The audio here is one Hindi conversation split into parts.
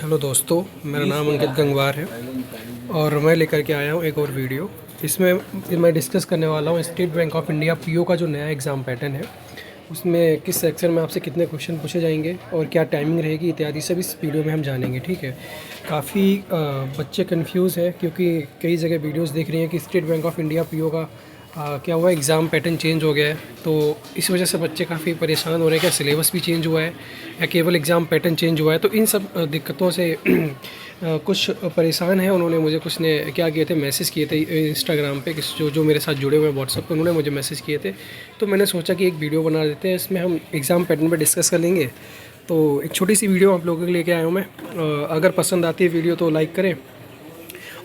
हेलो दोस्तों, मेरा नाम अंकित गंगवार है और मैं लेकर के आया हूँ एक और वीडियो। इसमें मैं डिस्कस करने वाला हूँ state bank of India PO का जो नया एग्ज़ाम पैटर्न है, उसमें किस सेक्शन में आपसे कितने क्वेश्चन पूछे जाएंगे और क्या टाइमिंग रहेगी इत्यादि सब इस वीडियो में हम जानेंगे। ठीक है। काफ़ी बच्चे कंफ्यूज हैं क्योंकि कई जगह वीडियोस देख रही हैं कि state bank of India PO का क्या हुआ, एग्ज़ाम पैटर्न चेंज हो गया है। तो इस वजह से बच्चे काफ़ी परेशान हो रहे हैं, क्या सिलेबस भी चेंज हुआ है या केवल एग्ज़ाम पैटर्न चेंज हुआ है। तो इन सब दिक्कतों से कुछ परेशान हैं। उन्होंने मुझे कुछ ने क्या किए थे, मैसेज किए थे इंस्टाग्राम पे, किस जो मेरे साथ जुड़े हुए हैं व्हाट्सएप पे, उन्होंने मुझे मैसेज किए थे। तो मैंने सोचा कि एक वीडियो बना देते हैं, इसमें हम एग्ज़ाम पैटर्न पर डिस्कस कर लेंगे। तो एक छोटी सी वीडियो आप लोगों के लिए लेके आया हूँ मैं। अगर पसंद आती है वीडियो तो लाइक करें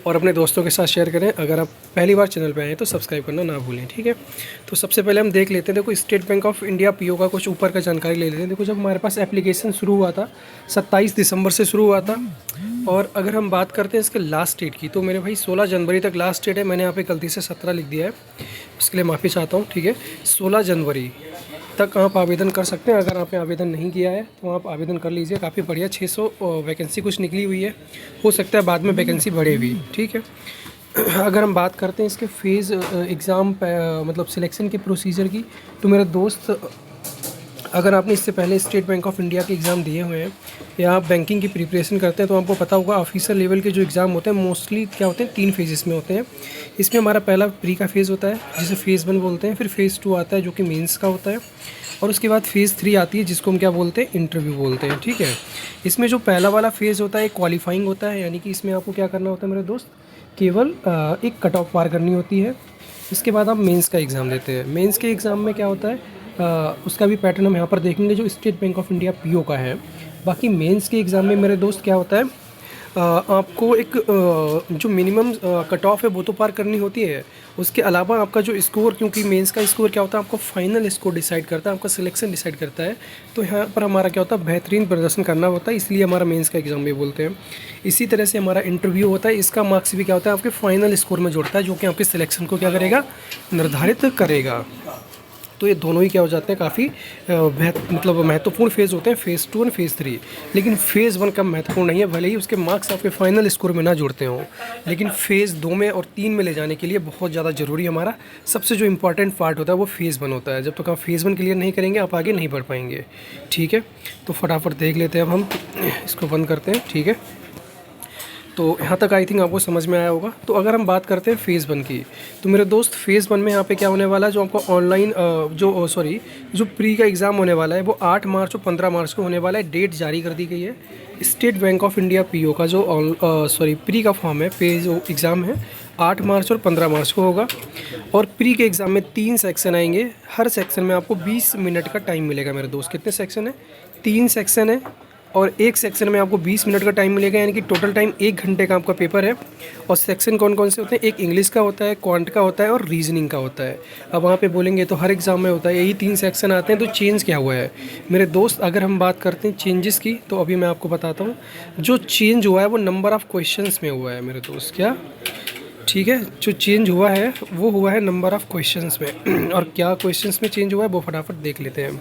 और अपने दोस्तों के साथ शेयर करें। अगर आप पहली बार चैनल पे आए हैं तो सब्सक्राइब करना ना भूलें। ठीक है। तो सबसे पहले हम देख लेते हैं। देखो, state bank of India PO का कुछ ऊपर का जानकारी ले लेते हैं। देखो, जब हमारे पास एप्लीकेशन शुरू हुआ था 27 दिसंबर से शुरू हुआ था, और अगर हम बात करते हैं इसके लास्ट डेट की, तो मेरे भाई 16 जनवरी तक लास्ट डेट है। मैंने यहाँ पे गलती से 17 लिख दिया है, उसके लिए माफ़ी चाहता हूँ। ठीक है। 16 जनवरी तक आप आवेदन कर सकते हैं। अगर आपने आवेदन नहीं किया है तो आप आवेदन कर लीजिए। काफ़ी बढ़िया 600 वैकेंसी कुछ निकली हुई है, हो सकता है बाद में वैकेंसी बढ़े भी। ठीक है। अगर हम बात करते हैं इसके फेज़ एग्ज़ाम मतलब सिलेक्शन के प्रोसीजर की, तो मेरे दोस्त, अगर आपने इससे पहले स्टेट बैंक ऑफ इंडिया के एग्ज़ाम दिए हुए हैं या आप बैंकिंग की प्रिपरेशन करते हैं तो आपको पता होगा ऑफिसर लेवल के जो एग्ज़ाम होते हैं मोस्टली क्या होते हैं, 3 फेजेस में होते हैं। इसमें हमारा पहला प्री का फेज़ होता है जिसे फ़ेज़ 1 बोलते हैं, फिर फ़ेज़ 2 आता है जो कि मेंस का होता है, और उसके बाद फ़ेज़ 3 आती है जिसको हम क्या बोलते हैं, इंटरव्यू बोलते हैं। ठीक है। इसमें जो पहला वाला फ़ेज़ होता है क्वालिफाइंग होता है, यानी कि इसमें आपको क्या करना होता है मेरे दोस्त, केवल एक कट ऑफ पार करनी होती है। इसके बाद आप मेंस का एग्ज़ाम देते हैं। मेंस के एग्ज़ाम में क्या होता है, उसका भी पैटर्न हम यहाँ पर देखेंगे जो state bank of India PO का है। बाकी मेंस के एग्ज़ाम में मेरे दोस्त क्या होता है, आपको एक जो मिनिमम कट ऑफ है वो तो पार करनी होती है। उसके अलावा आपका जो स्कोर, क्योंकि मेंस का स्कोर क्या होता है, आपको फाइनल स्कोर डिसाइड करता है, आपका सिलेक्शन डिसाइड करता है। तो यहाँ पर हमारा क्या होता है, बेहतरीन प्रदर्शन करना होता है, इसलिए हमारा मेंस का एग्ज़ाम भी बोलते हैं। इसी तरह से हमारा इंटरव्यू होता है, इसका मार्क्स भी क्या होता है, आपके फाइनल स्कोर में जुड़ता है, जो कि आपके सिलेक्शन को क्या करेगा, निर्धारित करेगा। तो ये दोनों ही क्या हो जाते हैं, काफ़ी मतलब महत्वपूर्ण फेज़ होते हैं, फ़ेज़ 2 और फ़ेज़ 3। लेकिन फ़ेज़ 1 कम महत्वपूर्ण नहीं है, भले ही उसके मार्क्स आपके फाइनल स्कोर में ना जुड़ते हों, लेकिन फ़ेज़ 2 में और 3 में ले जाने के लिए बहुत ज़्यादा ज़रूरी हमारा सबसे जो इम्पॉर्टेंट पार्ट होता है वो फ़ेज़ 1 होता है। जब तक आप फ़ेज़ 1 क्लियर नहीं करेंगे आप आगे नहीं बढ़ पाएंगे। ठीक है। तो फटाफट देख लेते हैं, अब हम इसको बंद करते हैं। ठीक है। तो यहाँ तक आई थिंक आपको समझ में आया होगा। तो अगर हम बात करते हैं फ़ेज़ 1 की, तो मेरे दोस्त फ़ेज़ 1 में यहाँ पे क्या होने वाला है, जो आपको ऑनलाइन जो प्री का एग्ज़ाम होने वाला है वो 8 मार्च और 15 मार्च को होने वाला है। डेट जारी कर दी गई है। State bank of India PO का जो प्री का फॉर्म है, पे जो एग्ज़ाम है 8 मार्च और 15 मार्च को होगा। और प्री के एग्ज़ाम में 3 सेक्शन आएंगे, हर सेक्शन में आपको 20 मिनट का टाइम मिलेगा। मेरे दोस्त, कितने सेक्शन है, 3 सेक्शन है, और एक सेक्शन में आपको 20 मिनट का टाइम मिलेगा, यानी कि टोटल टाइम 1 घंटे का आपका पेपर है। और सेक्शन कौन कौन से होते हैं, एक इंग्लिश का होता है, क्वांट का होता है और रीजनिंग का होता है। अब वहाँ पे बोलेंगे तो हर एग्ज़ाम में होता है, यही 3 सेक्शन आते हैं। तो चेंज क्या हुआ है मेरे दोस्त, अगर हम बात करते हैं चेंजेस की, तो अभी मैं आपको बताता हूँ। जो चेंज हुआ है वो नंबर ऑफ़ क्वेश्चन में हुआ है मेरे दोस्त। क्या, ठीक है, जो चेंज हुआ है वो हुआ है नंबर ऑफ़ क्वेश्चन में। और क्या क्वेश्चन में चेंज हुआ है वो फटाफट देख लेते हैं।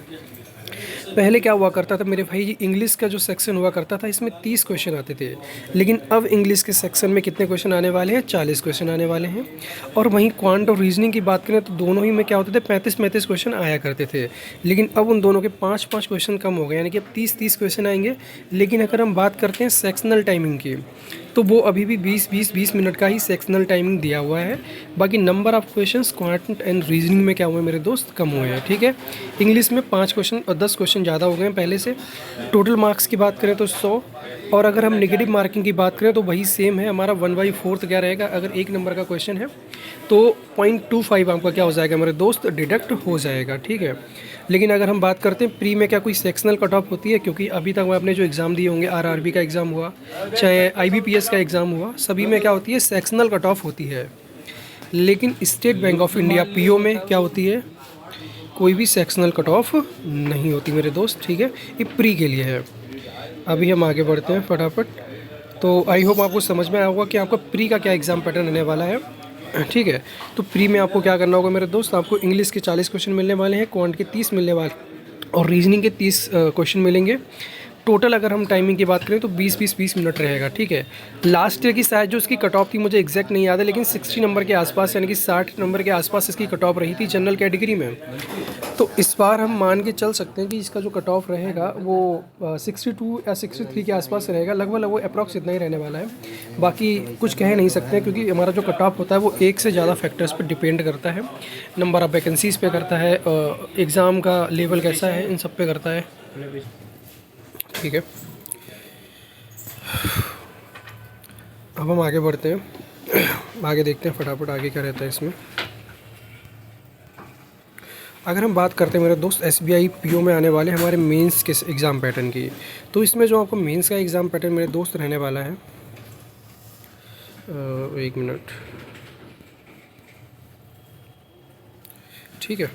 पहले क्या हुआ करता था मेरे भाई, इंग्लिश का जो सेक्शन हुआ करता था इसमें 30 क्वेश्चन आते थे, लेकिन अब इंग्लिश के सेक्शन में कितने क्वेश्चन आने वाले हैं, 40 क्वेश्चन आने वाले हैं। और वहीं क्वांट और रीजनिंग की बात करें तो दोनों ही में क्या होते थे, 35-35 क्वेश्चन आया करते थे, लेकिन अब उन दोनों के 5-5 क्वेश्चन कम हो गए, यानी कि अब 30-30 क्वेश्चन आएंगे। लेकिन अगर हम बात करते हैं सेक्शनल टाइमिंग की, तो वो अभी भी 20-20 मिनट का ही सेक्शनल टाइमिंग दिया हुआ है। बाकी number of questions quant and reasoning में क्या हुए मेरे दोस्त, कम हुए हैं। ठीक है। इंग्लिश में 5 क्वेश्चन और 10 क्वेश्चन ज़्यादा हो गए हैं पहले से। टोटल मार्क्स की बात करें तो 100, और अगर हम नेगेटिव मार्किंग की बात करें तो वही सेम है, हमारा 1/4 क्या रहेगा, अगर 1 नंबर का क्वेश्चन है तो 0.25 आपका क्या हो जाएगा मेरे दोस्त, डिडक्ट हो जाएगा। ठीक है। लेकिन अगर हम बात करते हैं प्री में, क्या कोई सेक्शनल कट ऑफ होती है, क्योंकि अभी तक आपने जो एग्ज़ाम दिए होंगे, आरआरबी का एग्ज़ाम हुआ चाहे आईबीपीएस का एग्ज़ाम हुआ, सभी में क्या होती है, सेक्शनल कट ऑफ होती है। लेकिन state bank of India PO में क्या होती है, कोई भी सेक्शनल कट ऑफ नहीं होती मेरे दोस्त। ठीक है। ये प्री के लिए है। अभी हम आगे बढ़ते हैं फटाफट। तो आई होप आपको समझ में आया होगा कि आपका प्री का क्या एग्ज़ाम पैटर्न रहने वाला है। ठीक है। तो प्री में आपको क्या करना होगा मेरे दोस्त, आपको इंग्लिश के 40 क्वेश्चन मिलने वाले हैं, क्वांट के 30 मिलने वाले, और रीजनिंग के 30 क्वेश्चन मिलेंगे। टोटल अगर हम टाइमिंग की बात करें तो 20 मिनट रहेगा, ठीक है। लास्ट ईयर की शायद जो इसकी कट ऑफ थी मुझे एग्जैक्ट नहीं याद है, लेकिन 60 नंबर के आसपास यानी कि 60 नंबर के आसपास इसकी कट ऑफ रही थी जनरल कैटेगरी में। तो इस बार हम मान के चल सकते हैं कि इसका जो कट ऑफ रहेगा वो 62 या 63 के आसपास रहेगा, लगभग वो अप्रॉक्स इतना ही रहने वाला है। बाकी कुछ कह नहीं सकते क्योंकि हमारा जो कट ऑफ होता है वो एक से ज़्यादा फैक्टर्स पर डिपेंड करता है। नंबर ऑफ़ वैकेंसीज़ पे करता है, एग्ज़ाम का लेवल कैसा है, इन सब पे करता है, ठीक है। अब हम आगे बढ़ते हैं, आगे देखते हैं फटाफट आगे क्या रहता है इसमें। अगर हम बात करते हैं मेरे दोस्त SBI PO में आने वाले हमारे मेंस के एग्ज़ाम पैटर्न की, तो इसमें जो आपको मेंस का एग्ज़ाम पैटर्न मेरे दोस्त रहने वाला है, एक मिनट, ठीक है।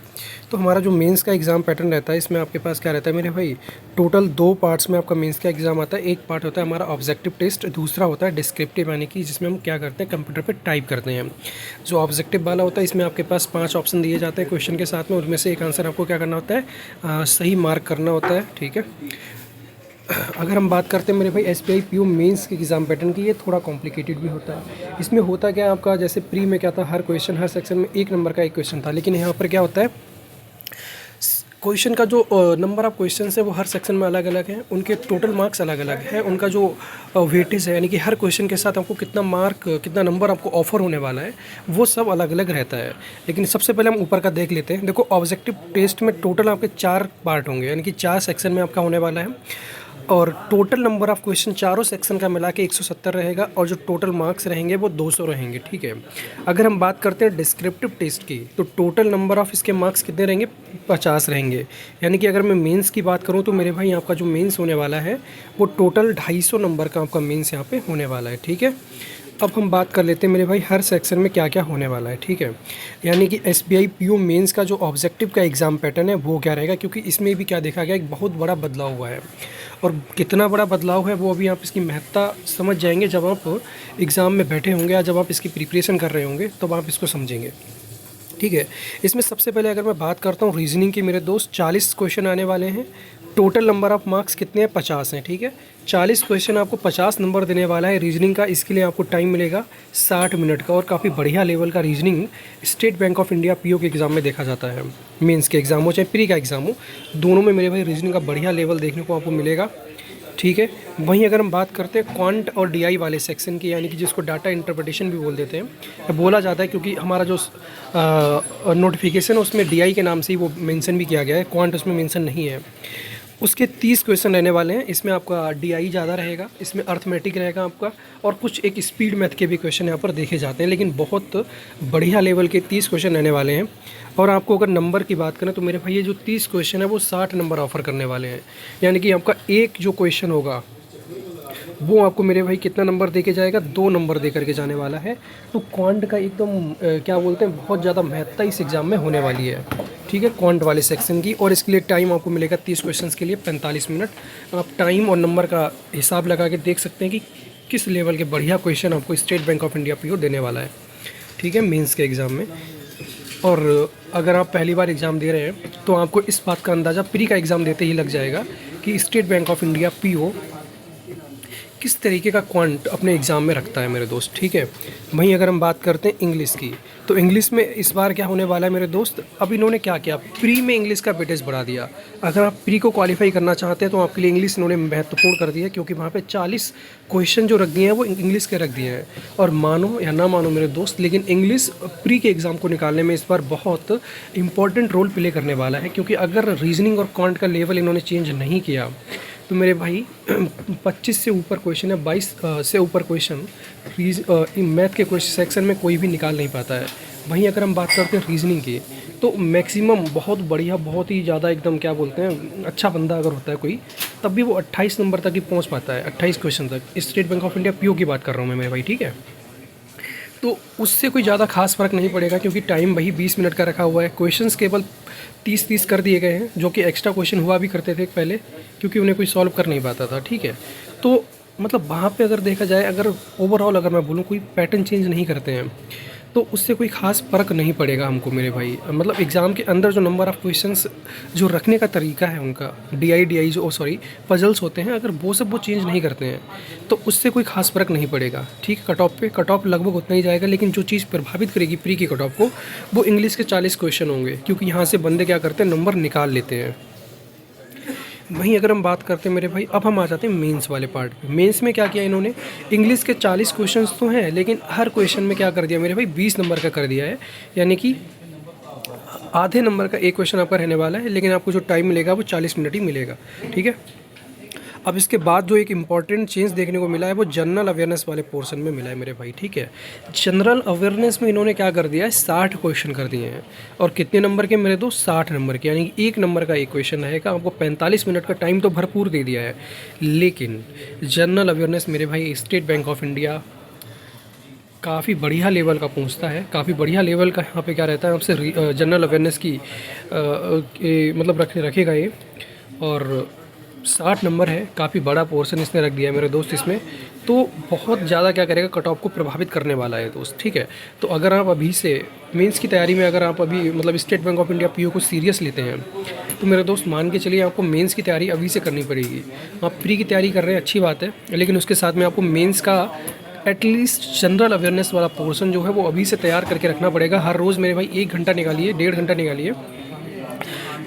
तो हमारा जो मेंस का एग्ज़ाम पैटर्न रहता है इसमें आपके पास क्या रहता है मेरे भाई, टोटल 2 पार्ट्स में आपका मेंस का एग्ज़ाम आता है। एक पार्ट होता है हमारा ऑब्जेक्टिव टेस्ट, दूसरा होता है डिस्क्रिप्टिव यानी कि जिसमें हम क्या करते हैं कंप्यूटर पे टाइप करते हैं। जो ऑब्जेक्टिव वाला होता है इसमें आपके पास 5 ऑप्शन दिए जाते हैं क्वेश्चन के साथ में, उनमें से एक आंसर आपको क्या करना होता है, सही मार्क करना होता है, ठीक है। अगर हम बात करते हैं मेरे भाई SBI PO मेंस के एग्ज़ाम पैटर्न की, ये थोड़ा कॉम्प्लिकेटेड भी होता है। इसमें होता क्या है आपका, जैसे प्री में क्या था, हर क्वेश्चन हर सेक्शन में 1 नंबर का एक क्वेश्चन था, लेकिन यहाँ पर क्या होता है, क्वेश्चन का जो नंबर ऑफ क्वेश्चन है वो हर सेक्शन में अलग अलग हैं, उनके टोटल मार्क्स अलग अलग हैं, उनका जो वेटेज है यानी कि हर क्वेश्चन के साथ आपको कितना मार्क कितना नंबर आपको ऑफर होने वाला है वो सब अलग अलग रहता है। लेकिन सबसे पहले हम ऊपर का देख लेते हैं। देखो ऑब्जेक्टिव टेस्ट में टोटल आपके 4 पार्ट होंगे यानी कि 4 सेक्शन में आपका होने वाला है, और टोटल नंबर ऑफ़ क्वेश्चन चारों सेक्शन का मिला के 170 रहेगा, और जो टोटल मार्क्स रहेंगे वो 200 रहेंगे, ठीक है। अगर हम बात करते हैं डिस्क्रिप्टिव टेस्ट की, तो टोटल नंबर ऑफ़ इसके मार्क्स कितने रहेंगे, 50 रहेंगे। यानी कि अगर मैं मेंस की बात करूं तो मेरे भाई आपका जो मेंस होने वाला है वो टोटल 250 नंबर का आपका मेंस यहाँ पे होने वाला है, ठीक है। अब हम बात कर लेते हैं मेरे भाई हर सेक्शन में क्या क्या होने वाला है, ठीक है। यानी कि SBI PO मेंस का जो ऑब्जेक्टिव का एग्ज़ाम पैटर्न है वो क्या रहेगा, क्योंकि इसमें भी क्या देखा गया, एक बहुत बड़ा बदलाव हुआ है, और कितना बड़ा बदलाव है वो अभी आप इसकी महत्ता समझ जाएंगे जब आप एग्ज़ाम में बैठे होंगे या जब आप इसकी प्रिपरेशन कर रहे होंगे, तब आप इसको समझेंगे, ठीक है। इसमें सबसे पहले अगर मैं बात करता हूँ रीजनिंग की मेरे दोस्त, 40 क्वेश्चन आने वाले हैं। टोटल नंबर ऑफ़ मार्क्स कितने हैं, 50 हैं, ठीक है। 40 क्वेश्चन आपको 50 नंबर देने वाला है रीजनिंग का। इसके लिए आपको टाइम मिलेगा 60 मिनट का, और काफ़ी बढ़िया लेवल का reasoning state bank of India PO के एग्ज़ाम में देखा जाता है। मेंस के एग्ज़ाम हो चाहे प्री का एग्ज़ाम हो, दोनों में मेरे भाई रीजनिंग का बढ़िया लेवल देखने को आपको मिलेगा, ठीक है। वहीं अगर हम बात करते हैं क्वांट और DI वाले सेक्शन की, यानी कि जिसको डाटा इंटरप्रिटेशन भी बोल देते हैं, बोला जाता है क्योंकि हमारा जो नोटिफिकेशन है उसमें DI के नाम से ही वो मेंशन भी किया गया है, क्वांट उसमें मेंशन नहीं है। उसके 30 क्वेश्चन रहने वाले हैं। इसमें आपका DI ज़्यादा रहेगा, इसमें अर्थमेटिक रहेगा आपका, और कुछ एक स्पीड मैथ के भी क्वेश्चन यहाँ पर देखे जाते हैं, लेकिन बहुत बढ़िया लेवल के 30 क्वेश्चन रहने वाले हैं। और आपको अगर नंबर की बात करें तो मेरे भाई ये जो 30 क्वेश्चन है वो 60 नंबर ऑफ़र करने वाले हैं। यानी कि आपका एक जो क्वेश्चन होगा वो आपको मेरे भाई कितना नंबर दे के जाएगा, 2 नंबर दे करके जाने वाला है। तो क्वांट का एकदम क्या बोलते हैं, बहुत ज़्यादा महत्ता इस एग्ज़ाम में होने वाली है, ठीक है, क्वांट वाले सेक्शन की। और इसके लिए टाइम आपको मिलेगा 30 क्वेश्चंस के लिए 45 मिनट। आप टाइम और नंबर का हिसाब लगा के देख सकते हैं कि किस लेवल के बढ़िया क्वेश्चन आपको state bank of India PO देने वाला है, ठीक है, मेंस के एग्ज़ाम में। और अगर आप पहली बार एग्ज़ाम दे रहे हैं तो आपको इस बात का अंदाज़ा प्री का एग्ज़ाम देते ही लग जाएगा कि state bank of India PO किस तरीके का क्वांट अपने एग्ज़ाम में रखता है मेरे दोस्त, ठीक है। वहीं अगर हम बात करते हैं इंग्लिश की, तो इंग्लिश में इस बार क्या होने वाला है मेरे दोस्त, अब इन्होंने क्या किया, प्री में इंग्लिश का वेटेज बढ़ा दिया। अगर आप प्री को क्वालिफाई करना चाहते हैं तो आपके लिए इंग्लिश इन्होंने महत्वपूर्ण कर दिया, क्योंकि वहाँ पे 40 क्वेश्चन जो रख दिए हैं वो इंग्लिश के रख दिए हैं। और मानो या ना मानो मेरे दोस्त, लेकिन इंग्लिश प्री के एग्ज़ाम को निकालने में इस बार बहुत इंपॉर्टेंट रोल प्ले करने वाला है, क्योंकि अगर रीजनिंग और क्वांट का लेवल इन्होंने चेंज नहीं किया तो मेरे भाई 25 से ऊपर क्वेश्चन है, 22 से ऊपर क्वेश्चन मैथ के क्वेश्चन सेक्शन में कोई भी निकाल नहीं पाता है। वहीं अगर हम बात करते हैं रीजनिंग की, तो मैक्सिमम बहुत बढ़िया, बहुत ही ज़्यादा एकदम क्या बोलते हैं, अच्छा बंदा अगर होता है कोई, तब भी वो 28 नंबर तक ही पहुंच पाता है, 28 क्वेश्चन तक। State bank of India PO की बात कर रहा हूँ मैं मेरे भाई, ठीक है। तो उससे कोई ज़्यादा खास फ़र्क नहीं पड़ेगा, क्योंकि टाइम वही 20 मिनट का रखा हुआ है। क्वेश्चंस केवल 30-30 कर दिए गए हैं, जो कि एक्स्ट्रा क्वेश्चन हुआ भी करते थे पहले, क्योंकि उन्हें कोई सॉल्व कर नहीं पाता था, ठीक है। तो मतलब वहाँ पे अगर देखा जाए, अगर ओवरऑल अगर मैं बोलूँ कोई पैटर्न चेंज नहीं करते हैं, तो उससे कोई ख़ास फ़र्क नहीं पड़ेगा हमको मेरे भाई। मतलब एग्ज़ाम के अंदर जो नंबर ऑफ़ क्वेश्चंस जो रखने का तरीका है उनका, DI जो पजल्स होते हैं, अगर वो चेंज नहीं करते हैं तो उससे कोई ख़ास फ़र्क नहीं पड़ेगा। ठीक है, कट ऑफ लगभग उतना ही जाएगा, लेकिन जो चीज़ प्रभावित करेगी प्री की कट ऑफ को, वो इंग्लिश के 40 क्वेश्चन होंगे, क्योंकि यहाँ से बंदे क्या करते हैं, नंबर निकाल लेते हैं। वहीं अगर हम बात करते हैं मेरे भाई, अब हम आ जाते हैं मेंस वाले पार्ट पे। मेंस में क्या किया इन्होंने, इंग्लिश के 40 क्वेश्चंस तो हैं, लेकिन हर क्वेश्चन में क्या कर दिया मेरे भाई, 20 नंबर का कर दिया है। यानी कि आधे नंबर का एक क्वेश्चन आपका रहने वाला है, लेकिन आपको जो टाइम मिलेगा वो 40 मिनट ही मिलेगा। ठीक है, अब इसके बाद जो एक इम्पॉर्टेंट चेंज देखने को मिला है वो जनरल अवेयरनेस वाले पोर्शन में मिला है मेरे भाई। ठीक है, जनरल अवेयरनेस में इन्होंने क्या कर दिया है, 60 क्वेश्चन कर दिए हैं। और कितने नंबर के मेरे दोस्त, 60 नंबर के, यानी कि 1 नंबर का एक क्वेश्चन रहेगा। आपको 45 मिनट का टाइम तो भरपूर दे दिया है। लेकिन जनरल अवेयरनेस मेरे भाई स्टेट बैंक ऑफ इंडिया काफ़ी बढ़िया लेवल का पूछता है, काफ़ी बढ़िया लेवल का यहाँ पे क्या रहता है आपसे जनरल अवेयरनेस की मतलब रखेगा ये। और 60 नंबर है, काफ़ी बड़ा पोर्शन इसने रख दिया है मेरे दोस्त इसमें, तो बहुत ज़्यादा क्या करेगा, कट ऑफ को प्रभावित करने वाला है दोस्त। ठीक है, तो अगर आप अभी से मेंस की तैयारी में, अगर आप अभी मतलब state bank of India PO को सीरियस लेते हैं, तो मेरे दोस्त मान के चलिए आपको मेंस की तैयारी अभी से करनी पड़ेगी। आप प्री की तैयारी कर रहे हैं, अच्छी बात है, लेकिन उसके साथ में आपको मेंस का एटलीस्ट जनरल अवेयरनेस वाला पोर्शन जो है वो अभी से तैयार करके रखना पड़ेगा। हर रोज़ मेरे भाई 1 घंटा निकालिए, 1.5 घंटा निकालिए,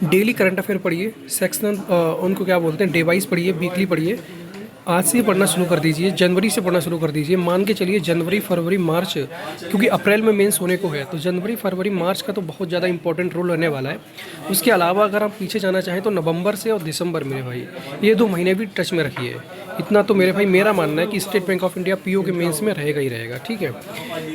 डेली करंट अफेयर पढ़िए, सेक्शनल उनको क्या बोलते हैं, डे वाइज पढ़िए, वीकली पढ़िए। आज से पढ़ना शुरू कर दीजिए, जनवरी से पढ़ना शुरू कर दीजिए। मान के चलिए जनवरी, फरवरी, मार्च, क्योंकि अप्रैल में मेंस होने को है, तो जनवरी, फरवरी, मार्च का तो बहुत ज़्यादा इंपॉर्टेंट रोल रहने वाला है। उसके अलावा अगर आप पीछे जाना चाहें तो नवंबर से और दिसंबर मेरे भाई, ये 2 महीने भी टच में रखिए। इतना तो मेरे भाई मेरा मानना है कि state bank of India PO के मेंस में रहेगा ही रहेगा। ठीक है,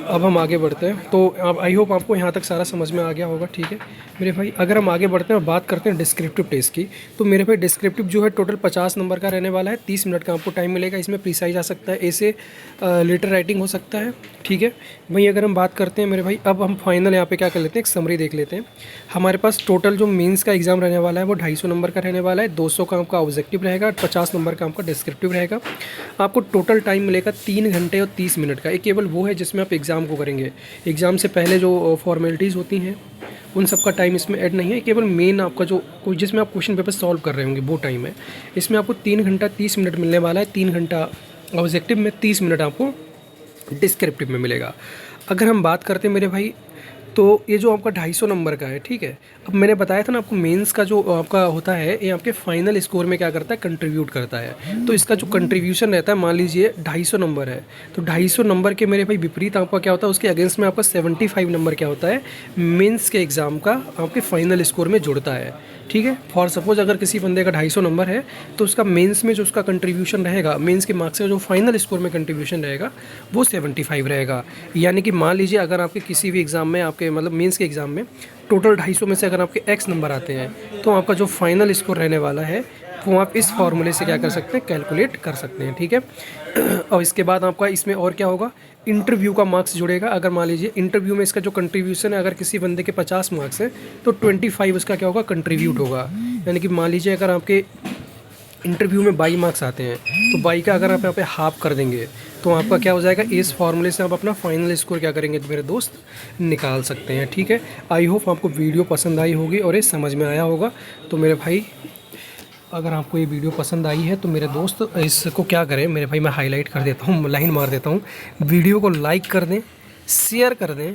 अब हम आगे बढ़ते हैं। तो अब आई होप आपको यहाँ तक सारा समझ में आ गया होगा। ठीक है मेरे भाई, अगर हम आगे बढ़ते हैं और बात करते हैं डिस्क्रिप्टिव टेस्ट की, तो मेरे भाई डिस्क्रिप्टिव जो है टोटल 50 नंबर का रहने वाला है। 30 मिनट का आपको टाइम मिलेगा। इसमें प्रिसाइज आ सकता है, ऐसे लेटर राइटिंग हो सकता है। ठीक है, वहीं अगर हम बात करते हैं मेरे भाई, अब हम फाइनल यहाँ पे क्या कर लेते हैं, एक समरी देख लेते हैं। हमारे पास टोटल जो मेंस का एग्ज़ाम रहने वाला है वो 250 नंबर का रहने वाला है। 200 का आपका ऑब्जेक्टिव रहेगा, 50 नंबर का आपका डिस्क्रिप्टिव रहेगा। आपको टोटल टाइम मिलेगा 3 घंटे और 30 मिनट का। ये केवल वो है जिसमें आप एग्ज़ाम को करेंगे। एग्ज़ाम से पहले जो फॉर्मेलिटीज़ होती हैं उन सब का टाइम इसमें ऐड नहीं है। केवल मेन आपका जो जिसमें आप क्वेश्चन पेपर सॉल्व कर रहे होंगे वो टाइम है। इसमें आपको 3 घंटा 30 मिनट मिलने वाला है। 3 घंटा ऑब्जेक्टिव में, 30 मिनट आपको डिस्क्रिप्टिव में मिलेगा। अगर हम बात करते हैं मेरे भाई, तो ये जो आपका 250 नंबर का है, ठीक है, अब मैंने बताया था ना आपको मेंस का जो आपका होता है ये आपके फाइनल स्कोर में क्या करता है, कंट्रीब्यूट करता है। तो इसका जो कंट्रीब्यूशन रहता है, मान लीजिए 250 नंबर है, तो 250 नंबर के मेरे भाई विपरीत आपका क्या होता है, उसके अगेंस्ट में आपका 75 नंबर क्या होता है, मेंस के एग्ज़ाम का आपके फाइनल स्कोर में जुड़ता है। ठीक है, फॉर सपोज अगर किसी बंदे का 250 नंबर है तो उसका मेंस में जो उसका कंट्रीब्यूशन रहेगा, मेंस के मार्क्स का जो फाइनल स्कोर में कंट्रीब्यूशन रहेगा वो 75 रहेगा। यानी कि मान लीजिए अगर आपके किसी भी एग्ज़ाम में, आपके मतलब मेंस के एग्ज़ाम में टोटल 250 में से अगर आपके X नंबर आते हैं, तो आपका जो फाइनल स्कोर रहने वाला है वो आप इस फॉर्मूले से क्या कर सकते हैं, कैलकुलेट कर सकते हैं। ठीक है, और इसके बाद आपका इसमें और क्या होगा, इंटरव्यू का मार्क्स जुड़ेगा। अगर मान लीजिए इंटरव्यू में इसका जो कंट्रीब्यूशन है, अगर किसी बंदे के 50 मार्क्स है तो 25 उसका क्या होगा, कंट्रीब्यूट होगा। यानी कि मान लीजिए अगर आपके इंटरव्यू में 22 मार्क्स आते हैं तो 22 का अगर आप यहाँ पे हाफ कर देंगे तो आपका क्या हो जाएगा, इस फॉर्मूले से आप अपना फाइनल स्कोर क्या करेंगे तो मेरे दोस्त निकाल सकते हैं। ठीक है, आई होप आपको वीडियो पसंद आई होगी और ये समझ में आया होगा। तो मेरे भाई अगर आपको ये वीडियो पसंद आई है तो मेरे दोस्त इसको क्या करें मेरे भाई, मैं हाईलाइट कर देता हूँ, लाइन मार देता हूँ, वीडियो को लाइक कर दें, शेयर कर दें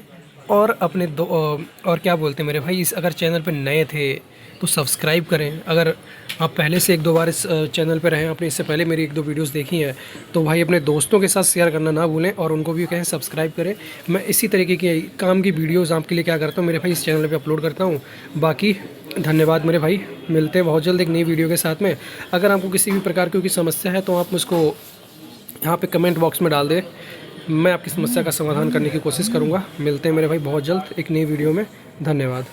और अपने और क्या बोलते हैं मेरे भाई, इस अगर चैनल पे नए थे तो सब्सक्राइब करें। अगर आप पहले से 1-2 बार इस चैनल पे रहे, आपने इससे पहले मेरी 1-2 वीडियोस देखी हैं, तो भाई अपने दोस्तों के साथ शेयर करना ना भूलें और उनको भी कहें सब्सक्राइब करें। मैं इसी तरीके की काम की वीडियोस आपके लिए क्या करता हूँ मेरे भाई, इस चैनल पे अपलोड करता हूँ। बाकी धन्यवाद मेरे भाई, मिलते हैं बहुत जल्द एक नई वीडियो के साथ में। अगर आपको किसी भी प्रकार की कोई समस्या है तो आप मुझको यहाँ पर कमेंट बॉक्स में डाल दें, मैं आपकी समस्या का समाधान करने की कोशिश करूँगा। मिलते हैं मेरे भाई बहुत जल्द एक नई वीडियो में। धन्यवाद।